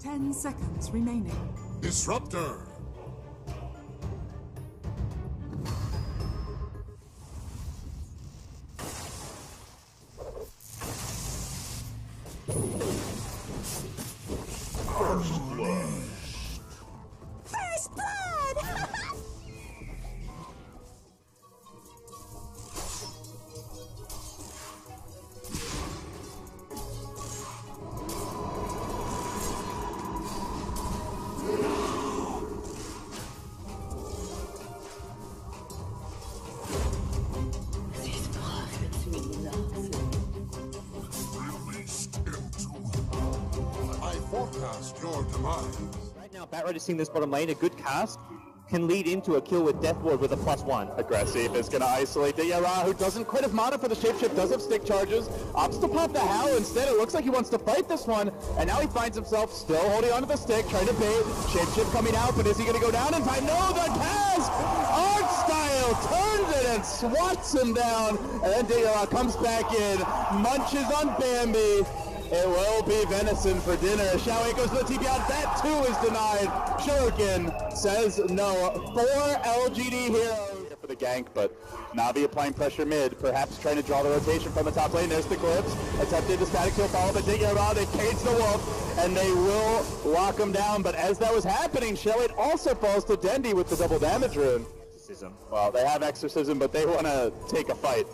10 seconds remaining. Disruptor! First blood! I forecast your demise. Right now, Batrider seeing this bottom lane, a good cast can lead into a kill with Death Ward with a +1. Aggressive is going to isolate the Yara, who doesn't quite have mana for the shapeshift, does have stick charges, opts to pop the Howl instead. It looks like he wants to fight this one, and now he finds himself still holding onto the stick, trying to bait. Shapeshift coming out, but is he going to go down in time? No, the cast! Art Style turns it and swats him down, and then Yara comes back in, munches on Bambi. It will be venison for dinner. Xiaowei goes to the TP out. That too is denied. Shuriken says no. 4 LGD heroes for the gank, but NaVi applying pressure mid, perhaps trying to draw the rotation from the top lane. There's the Glimpse. Attempted to static kill follow, but they get around. They cage the wolf, and they will lock him down. But as that was happening, Xiaowei also falls to Dendi with the double damage rune. Well, they have Exorcism, but they want to take a fight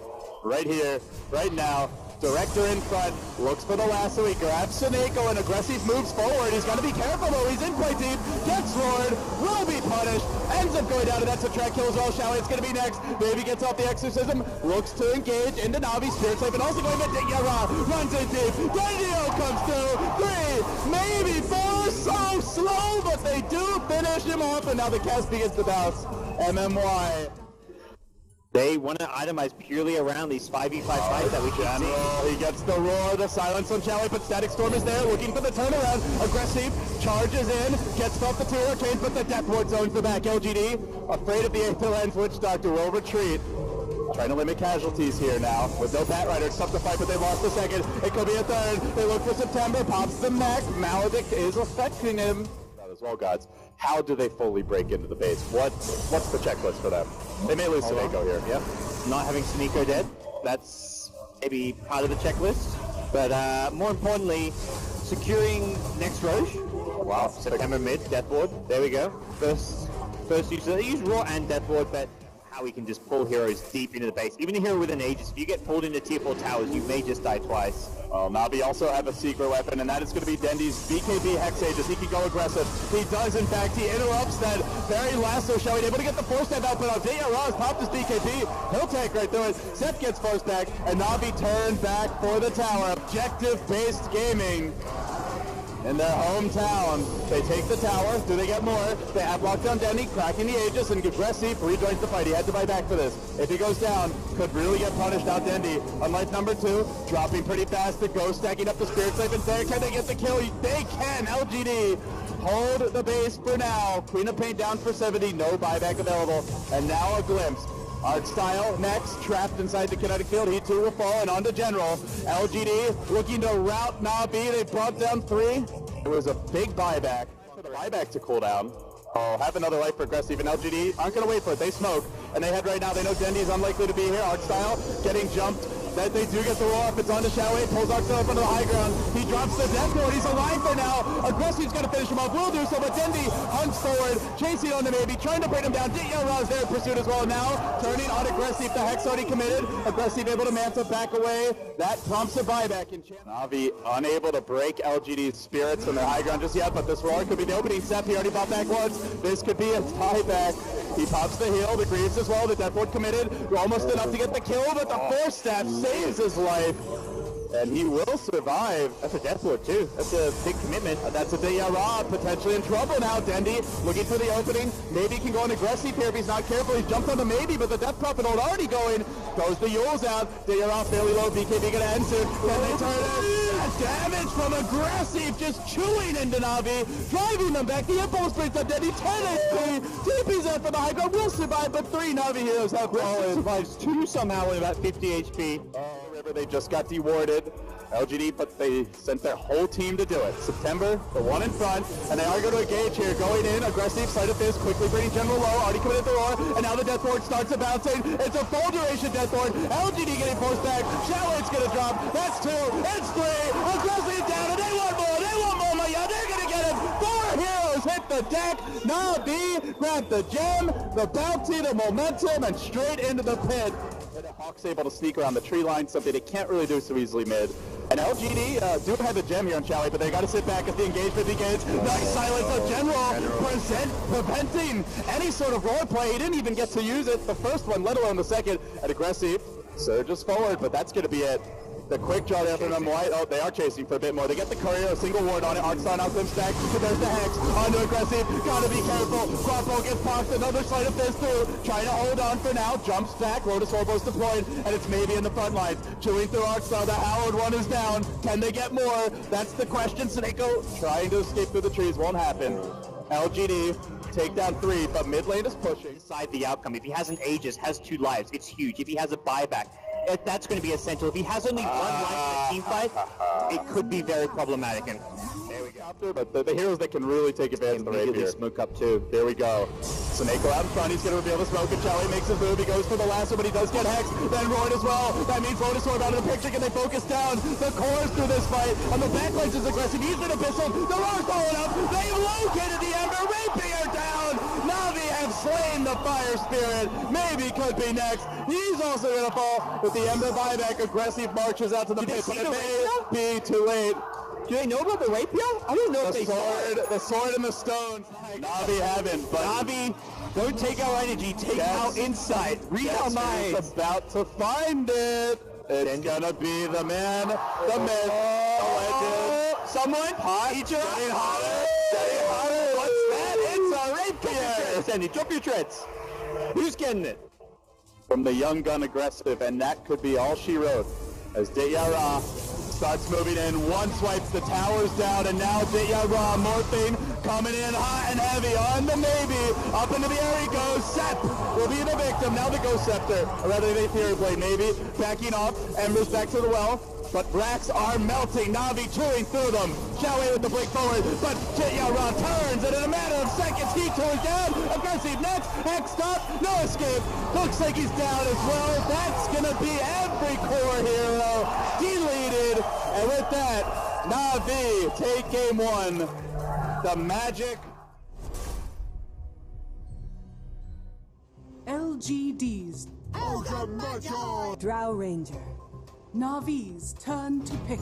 right here, right now. Director in front, looks for the lasso, he grabs Seneko and aggressive moves forward. He's got to be careful though, he's in play deep, gets lured, will be punished, ends up going down, and that's a track kill as well. Xiaowei, it's going to be next. Baby gets off the Exorcism, looks to engage into Navi, Spirit Slave, and also going to Yara, runs in deep. Dendio comes through, 3, maybe 4, so slow, but they do finish him off, and now the cast begins to bounce. MMY. They want to itemize purely around these 5v5 fights that we can see. He gets the roar, the silence on Xiaowei, but Static Storm is there, looking for the turnaround. Aggressive, charges in, gets off the 2 hurricanes, but the Death Ward zones the back. LGD, afraid of the 8th lens, Witch Doctor will retreat. Trying to limit casualties here now. With no Batrider, it's tough to fight, but they lost a second. It could be a third. They look for September, pops the mech. Maledict is affecting him. As well, gods. How do they fully break into the base? What's the checklist for them? They may lose Seneko here. Yep. Not having Seneko dead, that's maybe part of the checklist. But more importantly, securing next Roche. Wow, September mid, Death Ward. There we go. First use. They use Raw and Death Ward, but how we can just pull heroes deep into the base. Even a hero with an Aegis, if you get pulled into tier 4 towers, you may just die twice. Well, NaVi also have a secret weapon, and that is going to be Dendi's BKB Hex Aegis. He can go aggressive. He does, in fact. He interrupts that very lasso. Xiaowei able to get the 4-step out, but Aldeia Raz popped his BKB. He'll take right through it. Seth gets forced back, and NaVi turn back for the tower. Objective-based gaming. In their hometown, they take the tower. Do they get more? They have lockdown Dendi, cracking the Aegis, and aggressive rejoins the fight. He had to buy back for this. If he goes down, could really get punished out Dendi. Unlike number 2, dropping pretty fast. The Ghost stacking up the Spirit Slave, and there, can they get the kill? They can! LGD hold the base for now. Queen of Pain down for 70, no buyback available. And now a glimpse. Art Style next, trapped inside the kinetic field. He too will fall, and on to General. LGD looking to rout NaVi. They brought down 3. It was a big buyback. For the buyback to cool down. Oh, have another life for aggressive, and LGD aren't going to wait for it. They smoke, and they head right now. They know Dendi is unlikely to be here. Art Style getting jumped. That they do get the roll up. It's on to Xiaowei. Pulls Arcstyle up onto the high ground. He drops the Death Ward. He's alive for now. Aggressive's going to finish him off. Will do so, but Dendi hunts forward. Chasing on the maybe. Trying to bring him down. Yara's there in pursuit as well. Now turning on Aggressive. The Hex already committed. Aggressive able to Manta back away. That prompts a buyback. NaVi unable to break LGD's spirits on their high ground just yet, but this roar could be the opening step. He already bought back once. This could be a tieback. He pops the heal. The Greaves as well. The Death Ward committed. Almost enough to get the kill, but the 4-step saves his life, and he will survive. That's a Death Ward too. That's a big commitment. That's a Yara potentially in trouble now. Dendi looking for the opening. Maybe can go on aggressive here if he's not careful. He's jumped on the maybe, but the Death Prophet already going. Goes the Yules out. Yara fairly low. BKB gonna end soon. Can they turn it? Damage from aggressive, just chewing into NaVi, driving them back. The impulse brings up Dendi. 10 HP. TP's out for the high ground. Will survive, but 3 NaVi heroes have fallen. Survives 2 somehow with about 50 HP. River, they just got dewarded. LGD, but they sent their whole team to do it. September, the one in front, and they are going to engage here. Going in, aggressive, sleight of fist, quickly bringing General low, already committed the roar, and now the death ward starts to bouncing. It's a full duration death ward. LGD getting forced back. Shallow's going to drop. That's 2. It's 3. Aggressive down, and they want more. They want more. Yeah, they're going to get him. 4 heroes hit the deck. NaVi grabbed the gem, the bounty, the momentum, and straight into the pit. Hawk's able to sneak around the tree line, something they can't really do so easily mid. And LGD do have the gem here on Chaui, but they got to sit back as the engagement begins. Nice silence of General, preventing any sort of role play. He didn't even get to use it, the first one, let alone the second. And aggressive surges forward, but that's going to be it. The quick draw there from them White. Oh, they are chasing for a bit more. They get the courier, a single ward on it. Arcstar now glimpse back. So there's the Hex. Onto aggressive. Gotta be careful. Guapo gets popped. Another sleight of fist through. Trying to hold on for now. Jumps back. Lotus Orbo's deployed. And it's maybe in the front lines. Chewing through Arcstar. The Howard one is down. Can they get more? That's the question. Seneko trying to escape through the trees. Won't happen. LGD take down 3, but mid lane is pushing. Decide the outcome. If he has an Aegis, has 2 lives, it's huge. If he has a buyback, that's going to be essential. If he has only 1 life in a team fight, it could be very problematic. And there we go. But the heroes that can really take advantage of the rapier. Smoke up too. There we go. Seneko out in front. He's going to reveal the smoke. And Chaui makes his move. He goes for the last one, but he does get Hex. Then Royd as well. That means Lotus Orb out of the picture. Can they focus down the cores through this fight? On the backlines is aggressive. He's an abyssal. The roar's following up. They've located the Ember. Rapier down. NaVi have slain the Fire Spirit. Maybe could be next. He's also going to fall with the Ember buyback. Aggressive marches out to the pit. But it may be too late. Do they know about the rapier? I don't know if they the sword and the stones. NaVi haven't, but NaVi, don't take our energy, take our insight. Read our minds. He's about to find it. It's gonna be the man, the myth, the legend. Someone hot. Getting hotter. Getting hotter. What's that? It's a rapier. Sandy, drop your treads. Who's getting it? From the young gun aggressive, and that could be all she wrote. As Deyara starts moving in, one swipes the towers down, and now Deyara morphing, coming in hot and heavy on the Navy. Up into the air he goes. Sep will be the victim. Now the Ghost Scepter, or rather the Ethereal Blade. Navy backing off. Embers back to the well. But racks are melting. NaVi chewing through them. Chaui with the break forward, but Deyara turns, and in a matter of seconds he tours down. Aggressive next. Hex up. No escape. Looks like he's down as well. That's gonna be every core hero deleted. And with that, NaVi take game 1. The magic. LGD's Drow Ranger. NaVi's turn to pick.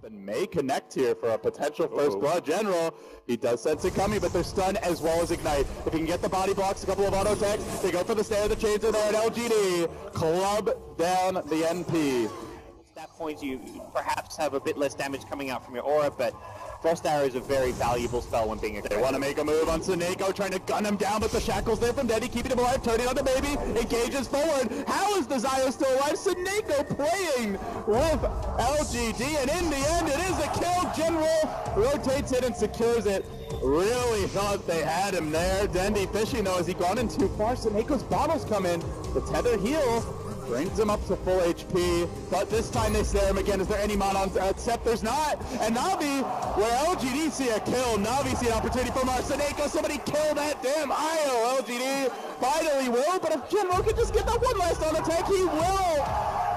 And may connect here for a potential first blood. General, he does sense it coming, but they're stunned as well as ignite. If he can get the body blocks, a couple of auto attacks, they go for the snare. The chains are there at LGD. Club down the NP. At that point, you perhaps have a bit less damage coming out from your aura, but Frost Arrow is a very valuable spell when being aggressive. They want to make a move on Seneko, trying to gun him down, but the shackles there from Dendy, keeping him alive, turning on the baby, engages forward. How is the Zio still alive? Seneko playing with LGD, and in the end, it is a kill. General rotates it and secures it. Really thought they had him there. Dendy fishing, though, as he gone in too far. Seneko's bottles come in. The tether heal brings him up to full HP, but this time they snare him again. Is there any mana on Sep? There's not. And NaVi, where LGD see a kill, NaVi see an opportunity for Seneko. Somebody kill that damn IO. LGD finally will, but if General could just get that one last on attack, he will.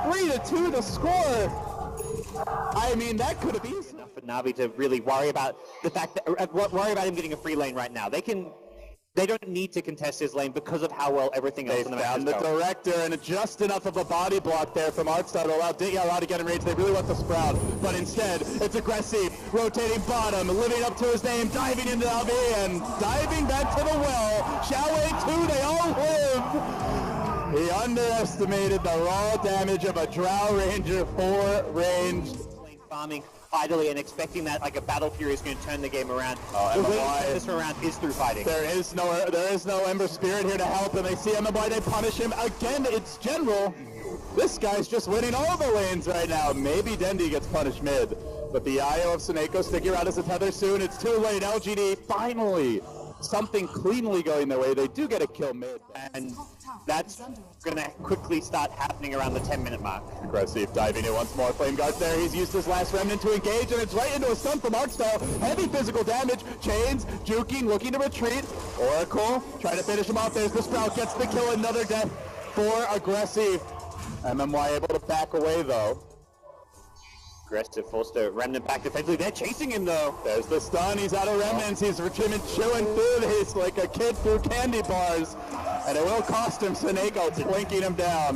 3-2 the score. I mean, that could have been enough for NaVi to really worry about the fact that worry about him getting a free lane right now. They don't need to contest his lane because of how well everything else in the match found the director, and just enough of a body block there from Arcstar to allow Deyara to get in range. They really want the Sprout, but instead, it's aggressive, rotating bottom, living up to his name, diving into NaVi, and diving back to the well. Chaui 2, they all live. He underestimated the raw damage of a Drow Ranger 4-ranged. Farming idly and expecting that like a Battle Fury is going to turn the game around. The way to turn this around is through fighting. There is no Ember Spirit here to help, and they see MMY, they punish him. Again, it's General. This guy's just winning all the lanes right now. Maybe Dendy gets punished mid, but the IO of Seneko sticking around as a tether soon. It's too late. LGD finally something cleanly going their way. They do get a kill mid. And that's going to quickly start happening around the 10-minute mark. Aggressive diving in once more. Flame Guard's there. He's used his last remnant to engage, and it's right into a stun from Arcstyle. Heavy physical damage. Chains, juking, looking to retreat. Oracle trying to finish him off. There's the Sprout. Gets the kill. Another death for Aggressive. MMY able to back away, though. Aggressive forced a remnant back defensively. They're chasing him, though. There's the stun. He's out of remnants. He's chewing through this like a kid through candy bars. And it will cost him Seneko, plinking him down.